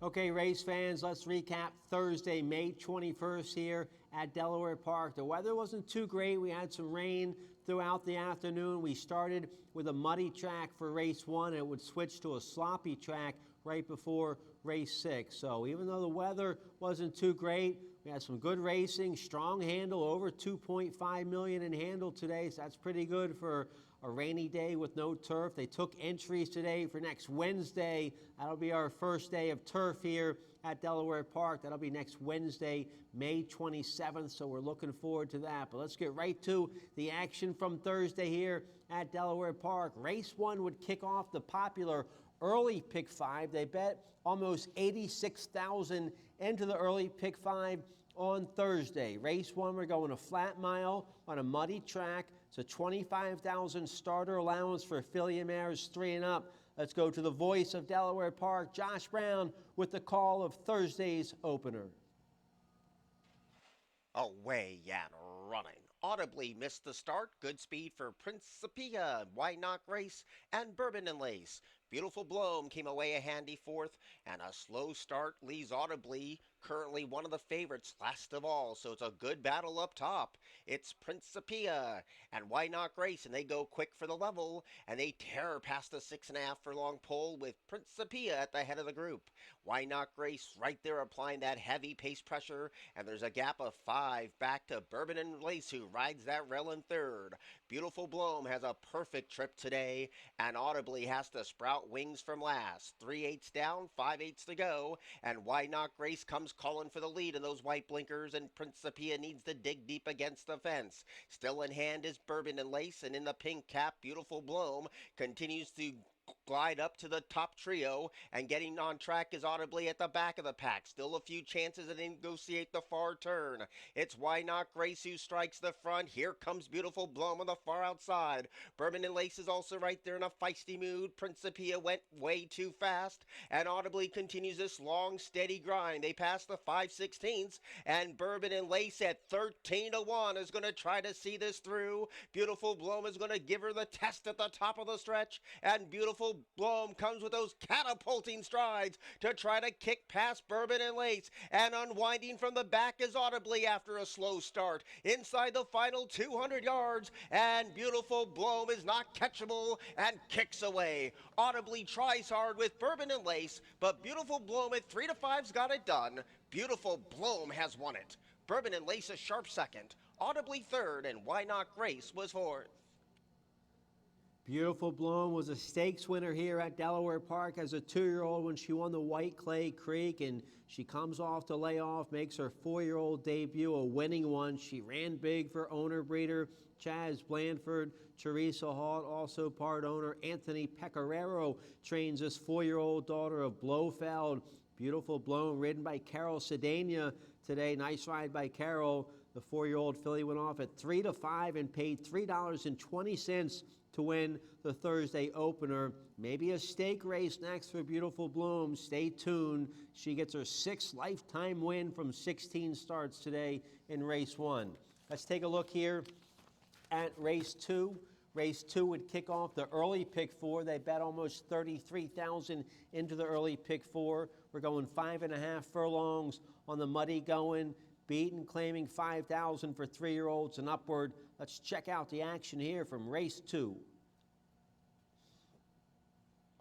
Okay, race fans, let's recap Thursday, May 21st here at Delaware Park. The weather wasn't too great. We had some rain throughout the afternoon. We started with a muddy track for race 1. It would switch to a sloppy track right before race 6. So even though the weather wasn't too great, we had some good racing, strong handle, over 2.5 million in handle today. So that's pretty good for a rainy day with no turf. They took entries today for next Wednesday. That'll be our first day of turf here at Delaware Park. That'll be next Wednesday, May 27th. So we're looking forward to that. But let's get right to the action from Thursday here at Delaware Park. Race 1 would kick off the popular early pick 5. They bet almost 86,000 into the early pick 5 on Thursday. Race 1, we're going a flat mile on a muddy track. It's a 25,000 starter allowance for filly mares 3 and up. Let's go to the voice of Delaware Park, Josh Brown, with the call of Thursday's opener. Away and running. Audibly missed the start. Good speed for Principia, Why Not Grace, and Bourbon and Lace. Beautiful Bloom came away a handy 4th, and a slow start leaves Audibly currently one of the favorites last of all, so it's a good battle up top. It's Principia and Why Not Grace, and they go quick for the level, and they tear past the 6.5 furlong pole with Principia at the head of the group. Why Not Grace right there applying that heavy pace pressure, and there's a gap of 5 back to Bourbon and Lace, who rides that rail in 3rd. Beautiful Bloom has a perfect trip today, and Audibly has to sprout wings from last. 3/8 down, 5/8 to go, and Why Not Grace comes calling for the lead in those white blinkers, and Principia needs to dig deep against the fence. Still in hand is Bourbon and Lace, and in the pink cap, Beautiful Bloom continues to glide up to the top trio, and getting on track is Audibly at the back of the pack. Still a few chances to negotiate the far turn. It's Why Not Grace who strikes the front. Here comes Beautiful Bloom on the far outside. Bourbon and Lace is also right there in a feisty mood. Principia went way too fast, and Audibly continues this long, steady grind. They pass the 5/16, and Bourbon and Lace at 13-1 is going to try to see this through. Beautiful Bloom is going to give her the test at the top of the stretch, and Beautiful Bloom comes with those catapulting strides to try to kick past Bourbon and Lace, and unwinding from the back is Audibly after a slow start. Inside the final 200 yards, and Beautiful Bloom is not catchable and kicks away. Audibly tries hard with Bourbon and Lace, but Beautiful Bloom at 3-5's got it done. Beautiful Bloom has won it. Bourbon and Lace a sharp 2nd, Audibly 3rd, and Why Not Grace was 4th. Beautiful Bloom was a stakes winner here at Delaware Park as a 2-year-old when she won the White Clay Creek, and she comes off the layoff, makes her 4-year-old debut, a winning one. She ran big for owner breeder Chaz Blandford. Teresa Halt, also part owner. Anthony Pecoraro trains this 4-year-old daughter of Blofeld. Beautiful Bloom, ridden by Carol Sedania today. Nice ride by Carol. The 4-year-old filly went off at 3-5 and paid $3.20 to win the Thursday opener. Maybe a stake race next for Beautiful Bloom. Stay tuned. She gets her 6th lifetime win from 16 starts today in race 1. Let's take a look here at race 2. Race 2 would kick off the early pick 4. They bet almost 33,000 into the early pick 4. We're going 5.5 furlongs on the muddy going. Beaten claiming 5,000 for 3-year-olds and upward. Let's check out the action here from race 2.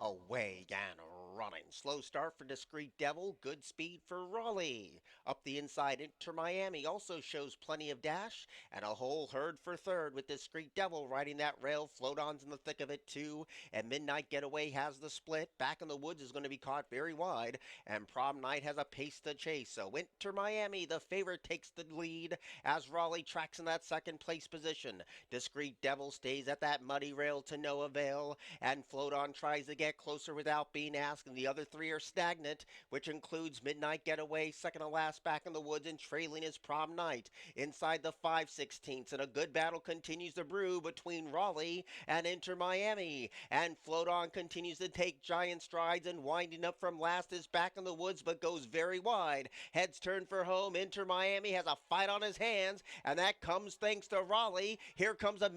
Away and running. Slow start for Discreet Devil. Good speed for Raleigh. Up the inside, Inter Miami also shows plenty of dash. And a whole herd for 3rd with Discreet Devil riding that rail. Float-on's in the thick of it too. And Midnight Getaway has the split. Back in the Woods is going to be caught very wide. And Prom Night has a pace to chase. So Inter Miami, the favorite, takes the lead as Raleigh tracks in that 2nd place position. Discreet Devil stays at that muddy rail to no avail. And Float-on tries to get closer without being asked, and the other 3 are stagnant, which includes Midnight Getaway, 2nd to last back in the Woods, and trailing is Prom Night. Inside the 5/16, and a good battle continues to brew between Raleigh and Inter Miami. And Float On continues to take giant strides, and winding up from last is back in the Woods, but goes very wide. Heads turn for home. Inter Miami has a fight on his hands, and that comes thanks to Raleigh. Here comes a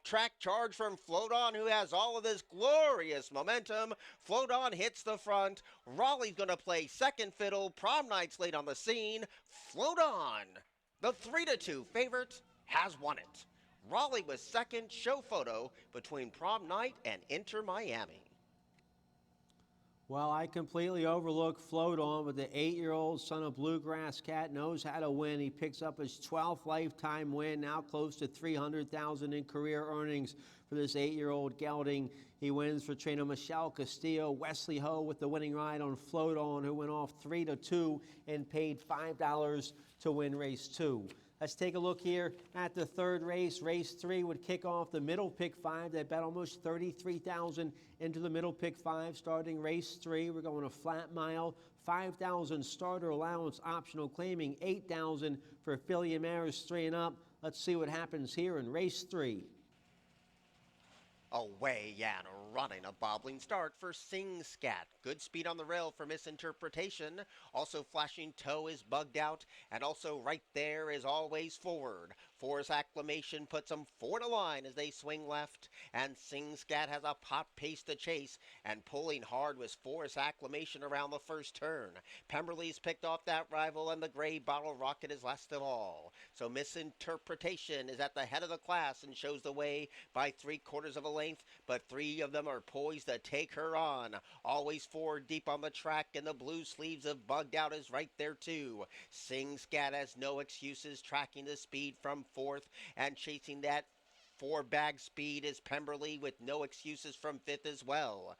track charge from Float On, who has all of this glorious momentum. Float On hits the front. Raleigh's going to play second fiddle. Prom Night's late on the scene. Float On, the 3-2 favorite, has won it. Raleigh was second. Show photo between Prom Night and Inter Miami. Well, I completely overlooked Float On, but the 8-year-old son of Bluegrass Cat knows how to win. He picks up his 12th lifetime win, now close to $300,000 in career earnings for this 8-year-old gelding. He wins for trainer Michelle Castillo. Wesley Ho with the winning ride on Float On, who went off 3-2 and paid $5 to win race 2. Let's take a look here at the third race. Race 3 would kick off the middle pick 5. They bet almost $33,000 into the middle pick 5. Starting race 3, we're going a flat mile, $5,000 starter allowance optional, claiming $8,000 for filly and mares 3 and up. Let's see what happens here in race 3. Away and running, a bobbling start for Sing Scat. Good speed on the rail for Misinterpretation. Also flashing toe is Bugged Out, and also right there is Always Forward. Force Acclamation puts them 4 to line as they swing left, and Sing Scat has a pop pace to chase, and pulling hard was Force Acclamation around the first turn. Pemberley's picked off that rival, and the gray Bottle Rocket is last of all. So Misinterpretation is at the head of the class and shows the way by 3/4 of a length, but 3 of them are poised to take her on. Always Forward deep on the track, and the blue sleeves of Bugged Out is right there too. Sing Scat has no excuses, tracking the speed from 4th, and chasing that 4-bag speed is Pemberley with no excuses from 5th as well.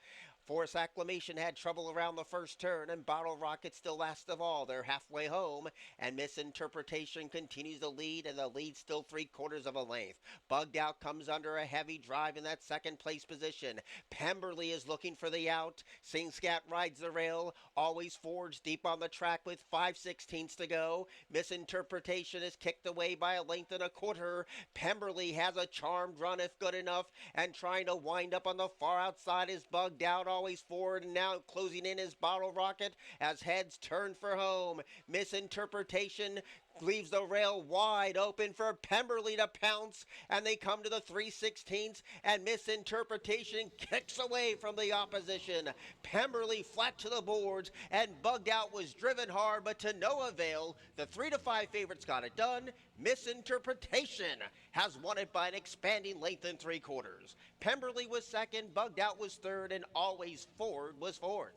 Force Acclamation had trouble around the first turn, and Bottle Rocket still last of all. They're halfway home, and Misinterpretation continues to lead, and the lead still 3/4 of a length. Bugged Out comes under a heavy drive in that second place position. Pemberley is looking for the out. Sing Scat rides the rail. Always Forwards deep on the track with 5/16 to go. Misinterpretation is kicked away by a length and a quarter. Pemberley has a charmed run if good enough, and trying to wind up on the far outside is Bugged Out. Always Forward, and now closing in his Bottle Rocket as heads turn for home. Misinterpretation leaves the rail wide open for Pemberley to pounce, and they come to the 3/16, and Misinterpretation kicks away from the opposition. Pemberley flat to the boards, and Bugged Out was driven hard, but to no avail. The 3-5 favorites got it done. Misinterpretation has won it by an expanding length and 3/4. Pemberley was second, Bugged Out was third, and Always Forward was fourth.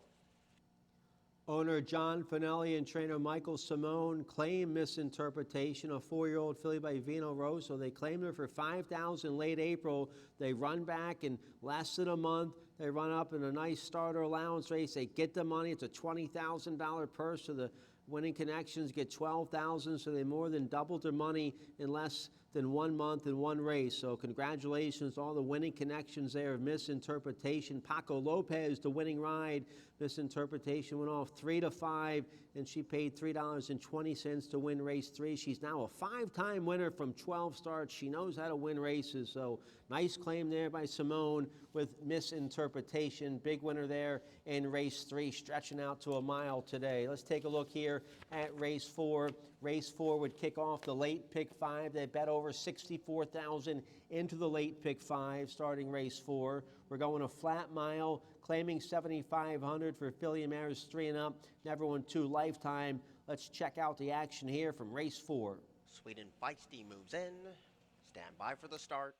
Owner John Finelli and trainer Michael Simone claim Misinterpretation, a 4-year-old filly by Vino Rosso. They claimed her for $5,000 late April. They run back in less than a month. They run up in a nice starter allowance race. They get the money. It's a $20,000 purse. So the winning connections get $12,000. So they more than doubled their money in less than 1 month in one race. So congratulations to all the winning connections there of Misinterpretation. Paco Lopez, the winning ride. Misinterpretation went off 3-5, and she paid $3.20 to win race 3. She's now a 5-time winner from 12 starts. She knows how to win races. So nice claim there by Simone with Misinterpretation. Big winner there in race 3, stretching out to a mile today. Let's take a look here at race 4. Race 4 would kick off the late pick 5. They bet over $64,000 into the late pick 5, starting race 4. We're going a flat mile, claiming $7,500 for filly and mares 3 and up. Never won 2 lifetime. Let's check out the action here from race 4. Sweet and Feisty moves in. Stand by for the start.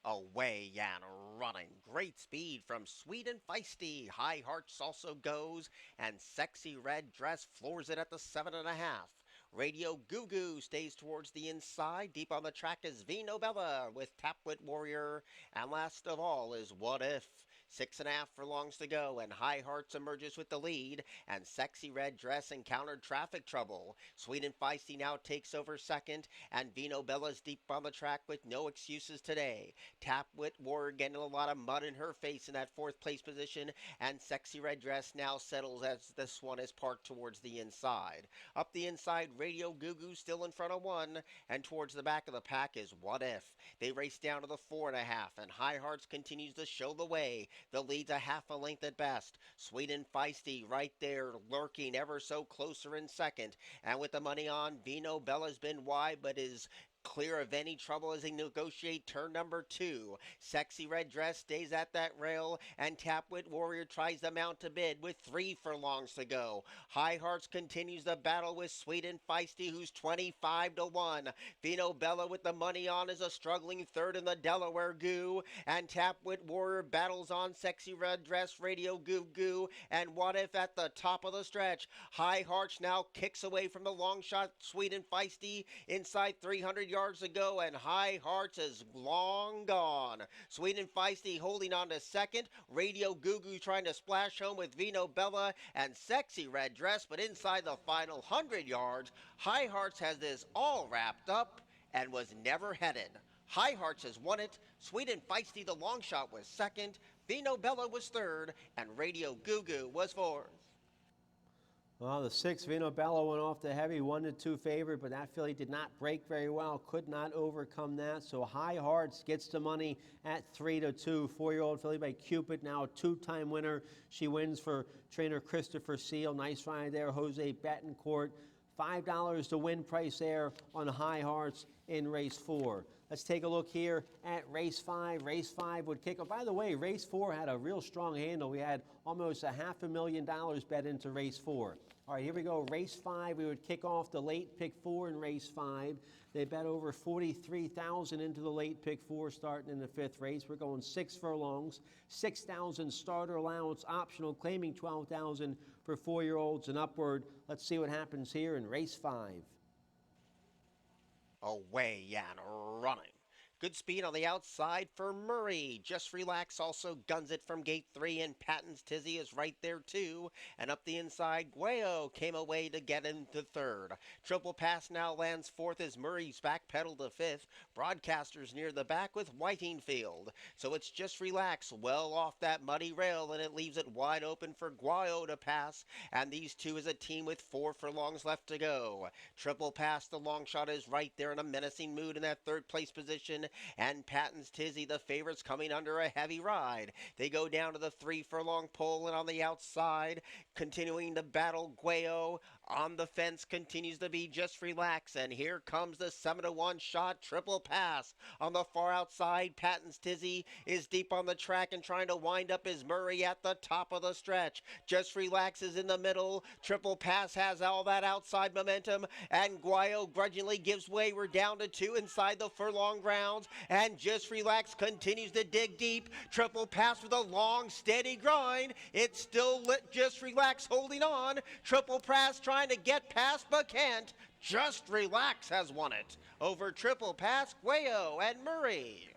Away and running. Great speed from Sweet and Feisty. High Hearts also goes, and Sexy Red Dress floors it at the 7.5. Radio Goo Goo stays towards the inside. Deep on the track is Vino Bella with Tapwit Warrior, and last of all is What If. 6.5 furlongs to go, and High Hearts emerges with the lead, and Sexy Red Dress encountered traffic trouble. Sweet and Feisty now takes over second, and Vino Bella's deep on the track with no excuses today. Tapwit Warrior getting a lot of mud in her face in that 4th place position, and Sexy Red Dress now settles as this one is parked towards the inside. Up the inside, Radio Goo Goo still in front of 1, and towards the back of the pack is What If. They race down to the 4.5, and High Hearts continues to show the way. The lead's a half a length at best. Sweet and Feisty right there, lurking ever so closer in second. And with the money on, Vino Bella's been wide, but is clear of any trouble as they negotiate turn number 2. Sexy Red Dress stays at that rail, and Tapwit Warrior tries to mount a bid with 3 furlongs to go. High Hearts continues the battle with Sweet and Feisty, who's 25 to 1. Vino Bella with the money on is a struggling third in the Delaware Goo, and Tapwit Warrior battles on Sexy Red Dress, Radio Goo Goo, and What If at the top of the stretch. High Hearts now kicks away from the long shot Sweet and Feisty inside 300 yards to go, and High Hearts is long gone. Sweet and Feisty holding on to second. Radio Goo Goo trying to splash home with Vino Bella and Sexy Red Dress, but inside the final 100 yards, High Hearts has this all wrapped up and was never headed. High Hearts has won it. Sweet and Feisty, the long shot, was second. Vino Bella was third, and Radio Goo Goo was fourth. Well, the 6th, Vino Bella, went off the heavy 1-2 favorite, but that filly did not break very well, could not overcome that. So High Hearts gets the money at 3-2. 4-year-old filly by Cupid, now a 2-time winner. She wins for trainer Christopher Seal. Nice ride there, Jose Betancourt. $5 to win price there on High Hearts in race 4. Let's take a look here at race 5. Race 5 would kick off. By the way, race 4 had a real strong handle. We had almost $500,000 bet into race 4. All right, here we go. Race 5, we would kick off the late pick 4 in race 5. They bet over $43,000 into the late pick 4 starting in the 5th race. We're going 6 furlongs, 6,000 starter allowance optional, claiming 12,000 for 4-year-olds and upward. Let's see what happens here in race 5. Away and running. Good speed on the outside for Murray. Just Relax also guns it from gate 3, and Patton's Tizzy is right there too. And up the inside, Guayo came away to get into 3rd. Triple Pass now lands 4th as Murray's back pedal to 5th. Broadcasters near the back with Whitingfield. So it's Just Relax well off that muddy rail, and it leaves it wide open for Guayo to pass. And these two is a team with 4 furlongs left to go. Triple Pass, the long shot, is right there in a menacing mood in that 3rd place position. And Patton's Tizzy, the favorites, coming under a heavy ride. They go down to the 3 furlong pole, and on the outside, continuing to battle Guayo. On the fence continues to be Just Relax, and here comes the 7-1 shot, Triple Pass. On the far outside, Patton's Tizzy is deep on the track and trying to wind up his Murray at the top of the stretch. Just Relax is in the middle. Triple Pass has all that outside momentum, and Guayo grudgingly gives way. We're down to 2 inside the furlong grounds, and Just Relax continues to dig deep. Triple Pass with a long, steady grind. It's still lit. Just Relax holding on. Triple Pass trying to get past but can't. Just Relax has won it over Triple Pass, Guayo, and Murray.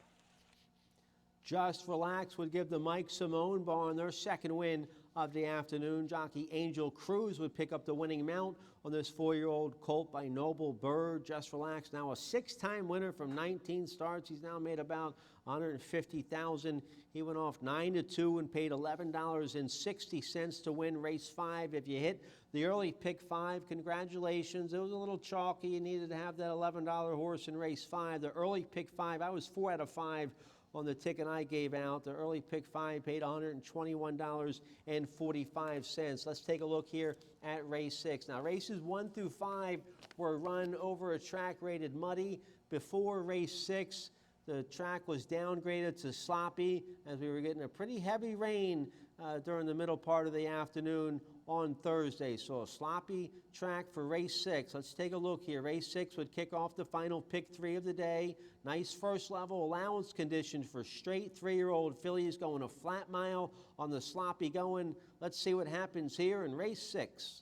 Just Relax would give the Mike Simone barn their 2nd win of the afternoon. Jockey Angel Cruz would pick up the winning mount on this 4-year-old colt by Noble Bird. Just Relax, now a 6-time winner from 19 starts. He's now made about $150,000. He went off 9-2 and paid $11.60 to win race 5. If you hit the early pick 5, congratulations. It was a little chalky. You needed to have that $11 horse in race 5. The early pick 5, I was 4 out of 5 on the ticket I gave out. The early pick 5 paid $121.45. Let's take a look here at race 6. Now, races 1 through 5 were run over a track rated muddy. Before race 6, the track was downgraded to sloppy as we were getting a pretty heavy rain during the middle part of the afternoon on Thursday. So a sloppy track for race 6. Let's take a look here. Race 6 would kick off the final pick 3 of the day. Nice first level allowance conditions for straight 3-year-old fillies going a flat mile on the sloppy going. Let's see what happens here in race 6.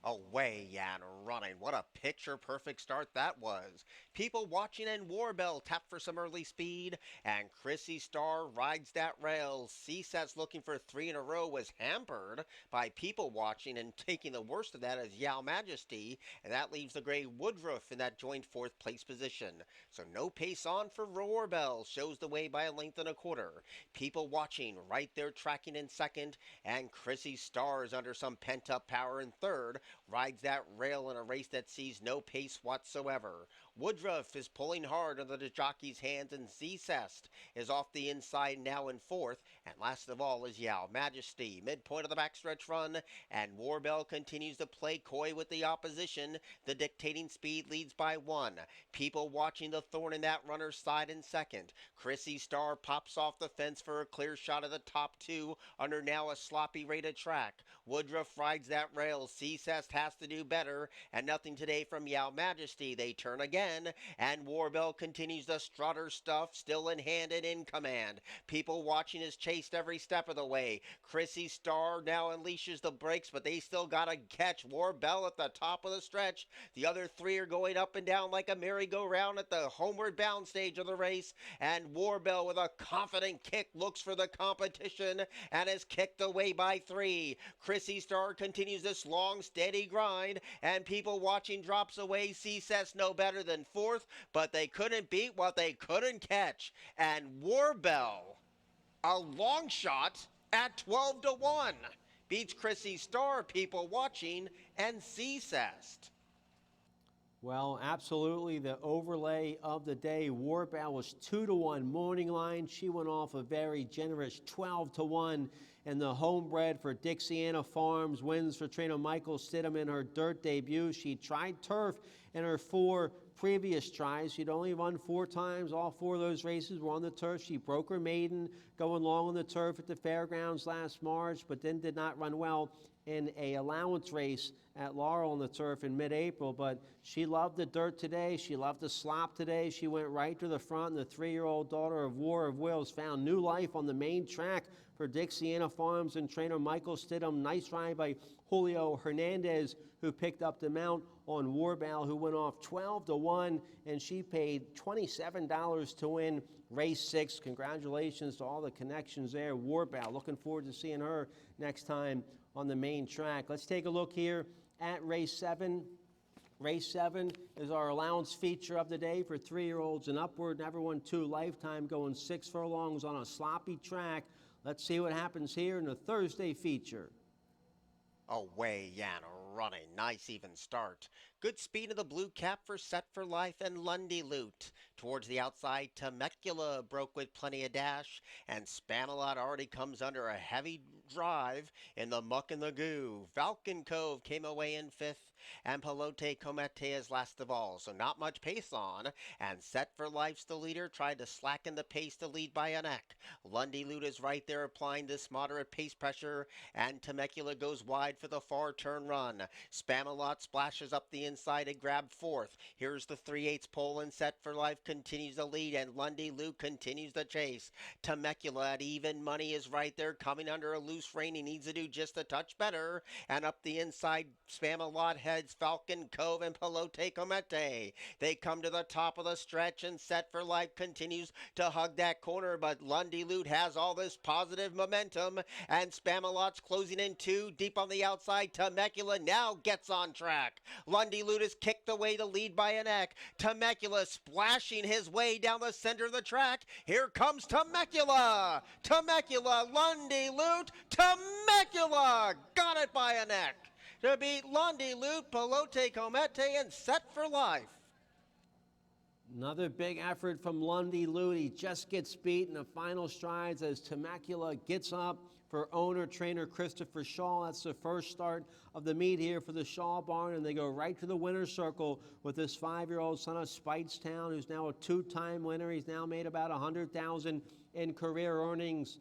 Away and running. What a picture-perfect start that was. People watching, and Warbell tapped for some early speed, and Chrissy Star rides that rail. CSAT's looking for 3 in a row was hampered by People Watching, and taking the worst of that is Yao Majesty, and that leaves the gray Woodruff in that joint 4th place position. So no pace on for Warbell, shows the way by a length and a quarter. People Watching right there tracking in 2nd, and Chrissy Star is under some pent-up power in 3rd. rides that rail in a race that sees no pace whatsoever. Woodruff is pulling hard under the jockey's hands, and Zest is off the inside now in fourth. And last of all is Yao Majesty, midpoint of the backstretch run, and Warbell continues to play coy with the opposition. The dictating speed leads by one. People watching the thorn in that runner's side in second. Chrissy Star pops off the fence for a clear shot of the top two under now a sloppy rate of track. Woodruff rides that rail. Zest has to do better, and nothing today from Yao Majesty. They turn again, and Warbell continues the strutter stuff, still in hand and in command. People watching is chased every step of the way. Chrissy Star now unleashes the brakes, but they still got to catch Warbell at the top of the stretch. The other three are going up and down like a merry-go-round at the homeward bound stage of the race, and Warbell with a confident kick looks for the competition and is kicked away by three. Chrissy Star continues this long, steady grind, and people watching drops away. Zest no better than fourth, but they couldn't beat what they couldn't catch. And Warbell, a long shot at 12-1, beats Chrissy Star, people watching, and Zest. Well, absolutely the overlay of the day. Warbell was 2-1 morning line. She went off a very generous 12-1. And the homebred for Dixiana Farms wins for trainer Michael Stidham in her dirt debut. She tried turf in her 4 previous tries. She'd only run 4 times. All 4 of those races were on the turf. She broke her maiden going long on the turf at the fairgrounds last March, but then did not run well in a allowance race at Laurel on the turf in mid-April. But she loved the dirt today. She loved the slop today. She went right to the front, and the 3-year-old daughter of War of Wills found new life on the main track for Dixiana Farms and trainer Michael Stidham. Nice ride by Julio Hernandez, who picked up the mount on Warbell, who went off 12-1, and she paid $27 to win race 6. Congratulations to all the connections there. Warbell, looking forward to seeing her next time on the main track. Let's take a look here at race 7. Race 7 is our allowance feature of the day for 3-year-olds and upward. Never won 2 lifetime, going 6 furlongs on a sloppy track. Let's see what happens here in the Thursday feature. Away and running. Nice even start. Good speed of the blue cap for Set for Life and Lundy Loot. Towards the outside, Temecula broke with plenty of dash, and Spamalot already comes under a heavy drive in the muck and the goo. Falcon Cove came away in 5th, and Pelote Comete is last of all, so not much pace on, and Set for Life's the leader, tried to slacken the pace to lead by a neck. Lundy Loot is right there applying this moderate pace pressure, and Temecula goes wide for the far turn run. Spamalot splashes up the inside and grabbed 4th. Here's the 3/8 pole, and Set for Life continues the lead, and Lundy Loot continues the chase. Temecula at even money is right there, coming under a loose rein. He needs to do just a touch better, and up the inside, Spamalot heads Falcon Cove and Pelote Comete. They come to the top of the stretch, and Set for Life continues to hug that corner, but Lundy Loot has all this positive momentum, and Spamalot's closing in 2 deep on the outside. Temecula now gets on track. Lundy Loot is kicked away to lead by a neck. Temecula splashing his way down the center of the track. Here comes Temecula. Temecula, Lundy Loot, Temecula got it by a neck to beat Lundy Loot, Pelote Comete, and Set for Life. Another big effort from Lundy Loot. He just gets beat in the final strides as Temecula gets up for owner-trainer Christopher Shaw. That's the first start of the meet here for the Shaw barn, and they go right to the winner's circle with this 5-year-old son of Speightstown, who's now a 2-time winner. He's now made about $100,000 in career earnings.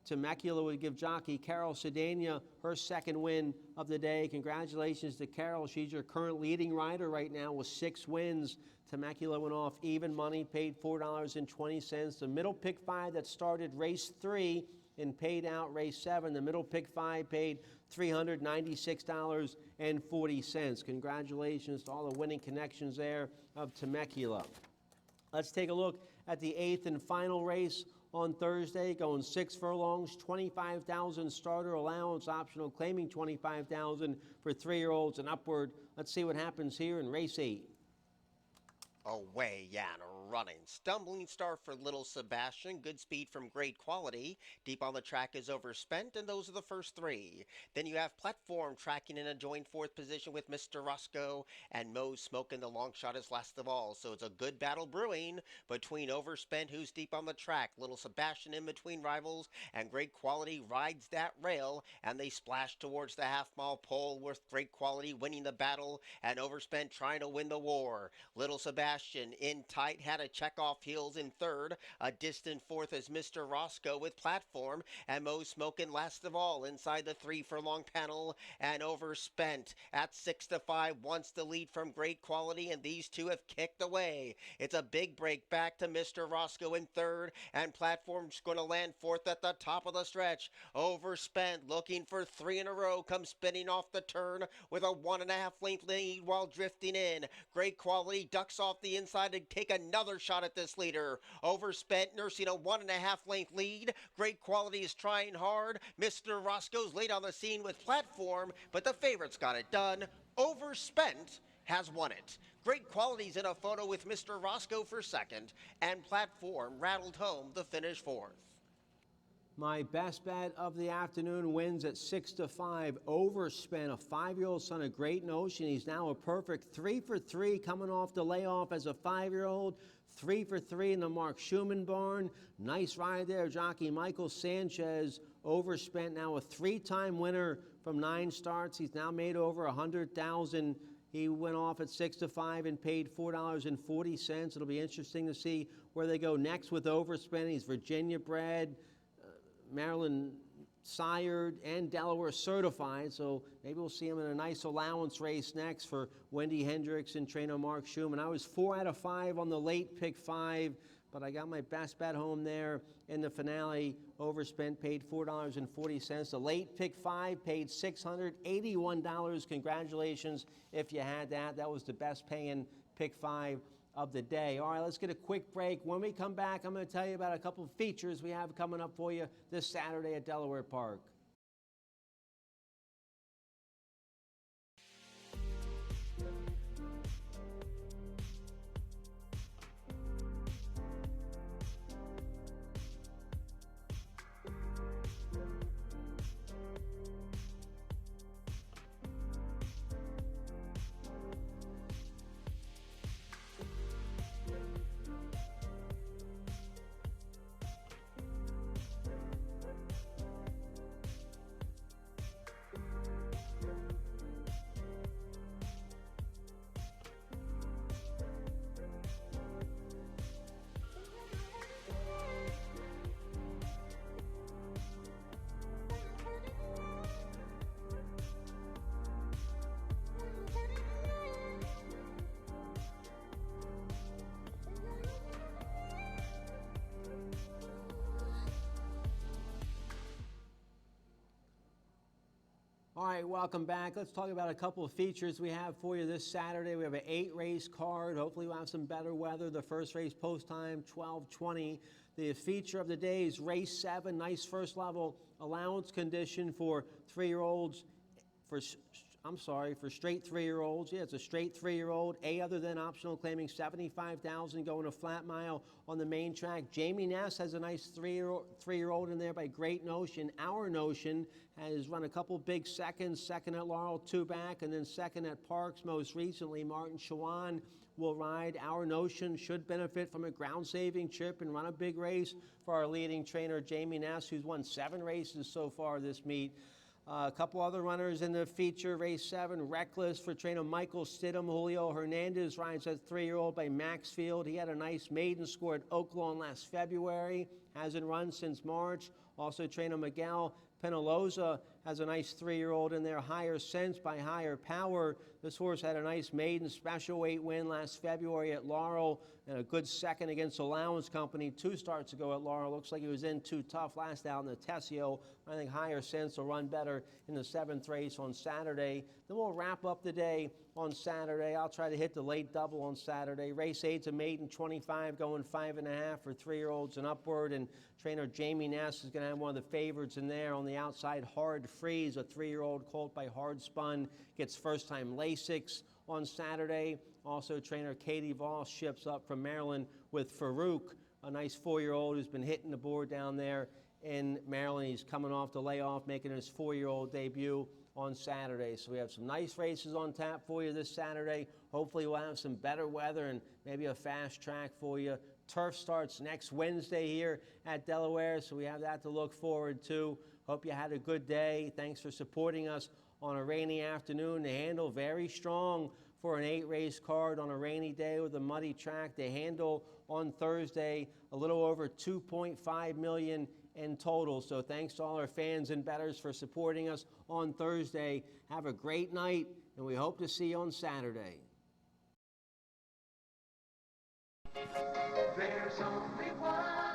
Temecula would give jockey Carol Sedania her 2nd win of the day. Congratulations to Carol. She's your current leading rider right now with 6 wins. Temecula went off even money, paid $4.20. The middle pick 5 that started race 3 and paid out race 7. The middle pick 5 paid $396.40. Congratulations to all the winning connections there of Temecula. Let's take a look at the 8th and final race on Thursday, going 6 furlongs, $25,000 starter allowance, optional claiming $25,000 for 3-year-olds and upward. Let's see what happens here in race 8. Away and running. Stumbling start for Little Sebastian. Good speed from Great Quality. Deep on the track is Overspent, and those are the first three. Then you have Platform tracking in a joint fourth position with Mr. Roscoe, and Moe's Smoke in the long shot is last of all. So it's a good battle brewing between Overspent, who's deep on the track, Little Sebastian in between rivals, and Great Quality rides that rail, and they splash towards the half-mile pole with Great Quality winning the battle, and Overspent trying to win the war. Little Sebastian in tight had a check off heels in third. A distant fourth is Mr. Roscoe with Platform, and Moe's Smoking last of all inside the 3 furlong panel, and Overspent at 6-5 wants the lead from Great Quality, and these two have kicked away. It's a big break back to Mr. Roscoe in third, and Platform's going to land fourth at the top of the stretch. Overspent looking for 3 in a row, comes spinning off the turn with a 1.5 length lead while drifting in. Great Quality ducks off the inside to take another shot at this leader. Overspent nursing a 1.5 length lead. Great Quality is trying hard. Mr. Roscoe's late on the scene with Platform, but the favorite's got it done. Overspent has won it. Great Quality's in a photo with Mr. Roscoe for second, and Platform rattled home the finish fourth. My best bet of the afternoon wins at 6-5. Overspent, a 5-year-old son of Great Notion. He's now a perfect 3 for 3 coming off the layoff as a 5-year-old. 3 for 3 in the Mark Schumann barn. Nice ride there, jockey Michael Sanchez. Overspent, now a 3-time winner from 9 starts. He's now made over $100,000. He went off at 6-5 and paid $4.40. It'll be interesting to see where they go next with Overspent. He's Virginia bred, Maryland sired, and Delaware certified, so maybe we'll see him in a nice allowance race next for Wendy Hendricks and trainer Mark Schumann. I was 4 out of 5 on the late pick 5, but I got my best bet home there in the finale. Overspent, paid $4.40. The late pick 5 paid $681. Congratulations if you had that. That was the best paying pick 5 of the day. All right, let's get a quick break. When we come back, I'm going to tell you about a couple of features we have coming up for you this Saturday at Delaware Park. All right, welcome back. Let's talk about a couple of features we have for you this Saturday. We have an 8-race card. Hopefully we'll have some better weather. The first race post time, 12:20. The feature of the day is race 7, nice first level allowance condition for 3-year-olds, for straight 3-year-olds. Yeah, it's a straight 3-year-old. A other than optional, claiming $75,000 going a flat mile on the main track. Jamie Ness has a nice 3-year-old in there by Great Notion. Our Notion has run a couple big seconds, second at Laurel, 2 back, and then second at Parks most recently. Martin Shawan will ride. Our Notion should benefit from a ground-saving trip and run a big race for our leading trainer, Jamie Ness, who's won 7 races so far this meet. A couple other runners in the feature. Race 7, Reckless for trainer Michael Stidham. Julio Hernandez rides that 3-year-old by Maxfield. He had a nice maiden score at Oaklawn last February. Hasn't run since March. Also trainer Miguel Penaloza has a nice 3-year-old in there. Higher Sense by Higher Power. This horse had a nice maiden special weight win last February at Laurel and a good second against Allowance Company 2 starts ago at Laurel. Looks like he was in too tough last out in the Tessio. I think Higher Sense will run better in the 7th race on Saturday. Then we'll wrap up the day on Saturday. I'll try to hit the late double on Saturday. Race 8's a maiden 25 going 5.5 for 3-year-olds and upward. And trainer Jamie Ness is going to have one of the favorites in there. On the outside, Hard Freeze, a 3-year-old colt by Hard Spun, gets first-time Lasix. on Saturday. Also, trainer Katie Voss ships up from Maryland with Farouk, a nice 4-year-old who's been hitting the board down there in Maryland. He's coming off the layoff, making his 4-year-old debut on Saturday. So we have some nice races on tap for you this Saturday. Hopefully we'll have some better weather and maybe a fast track for you. Turf starts next Wednesday here at Delaware, so we have that to look forward to. Hope you had a good day. Thanks for supporting us on a rainy afternoon. The handle very strong for an 8-race card on a rainy day with a muddy track. The handle on Thursday, a little over $2.5 million in total. So thanks to all our fans and bettors for supporting us on Thursday. Have a great night, and we hope to see you on Saturday. There's only one.